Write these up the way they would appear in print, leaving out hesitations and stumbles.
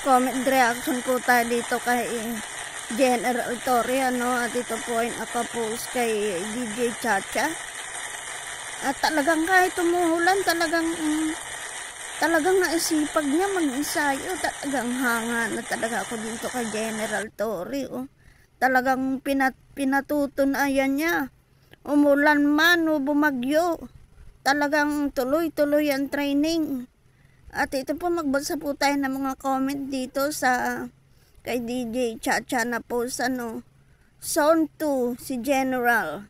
comment reaction po tayo dito kay General Torre, at ito po ay nakapost kay DJ Chacha. At talagang kahit umuulan, talagang naisipag niya mag-ensayo. Talagang hanga na talaga ako dito kay General Torre. Talagang pinatutunayan niya. Umulan man o bumagyo, talagang tuloy-tuloy ang training. At ito po, magbasa po tayo ng mga comment dito sa kay DJ Chacha na post, Zone 2 si General.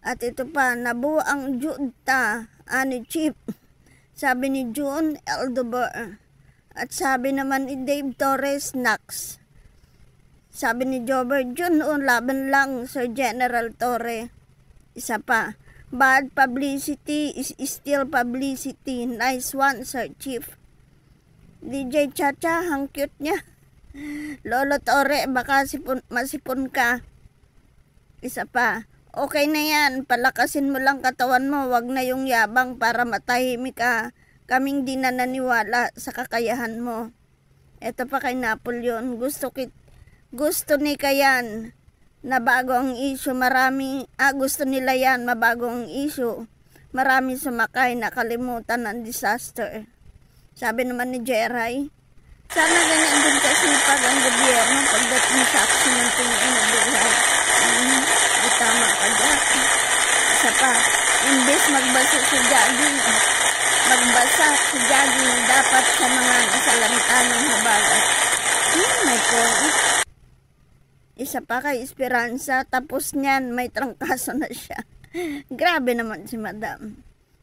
At ito pa, nabuo ang junta ani Chief, sabi ni June Eldober. At sabi naman ni Dave Torres Nax, sabi ni Jober Jun, laban lang Sir General Torre. Isa pa, bad publicity is still publicity. Nice one, Sir Chief. DJ Chacha, ang cute niya. Lolo Torre, baka masipon ka. Isa pa, okay na yan, palakasin mo lang katawan mo, wag na yung yabang para matahimik ka. Kaming di na naniwala sa kakayahan mo. Ito pa kay Napoleon, gusto ni Kayan na bago ang issue, gusto nila yan, mabago ang issue. Marami sumakay, nakalimutan ang disaster. Sabi naman ni Jeray, sana ganyan din kasipag ang gobyerno pagdating sa aksyon ng tingin na buhay. Tama ka dyan. Isa pa, imbes magbasa sa jogging, dapat sa mga nasalanta ng habagat. May point. Isa pa kay Esperanza, tapos niyan may trangkaso na siya. Grabe naman si Madam.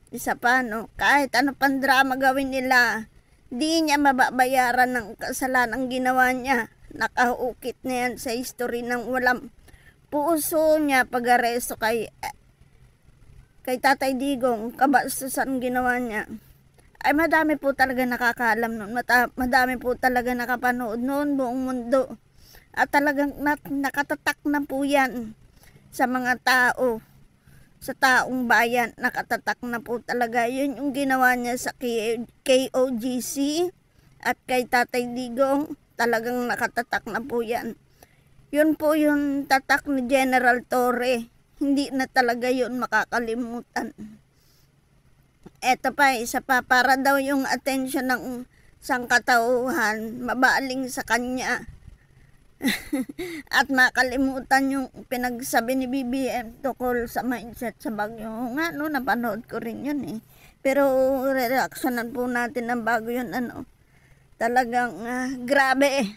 Isa pa, kahit ano pang drama gawin nila, di niya mababayaran ng kasalanan ginawa niya. Nakaukit na yan sa history ng walang puso niya pag-aresto kay Tatay Digong. Kabastusan ginawa niya. Ay madami po talaga nakakaalam nun. Madami po talaga nakapanood noon buong mundo. At talagang nakatatak na po yan sa mga tao. Sa taong bayan, nakatatak na po talaga. Yun yung ginawa niya sa KOGC at kay Tatay Digong. Talagang nakatatak na po yan. Yun po yung tatak ni General Torre. Hindi na talaga yun makakalimutan. Eto pa, isa pa, para daw yung atensyon ng sangkatauhan mabaling sa kanya. At makalimutan yung pinagsabi ni BBM tukol sa mindset sa Bagyo. Nga, napanood ko rin yun eh. Pero reaksyonan po natin ng bago yun, talagang grabe eh.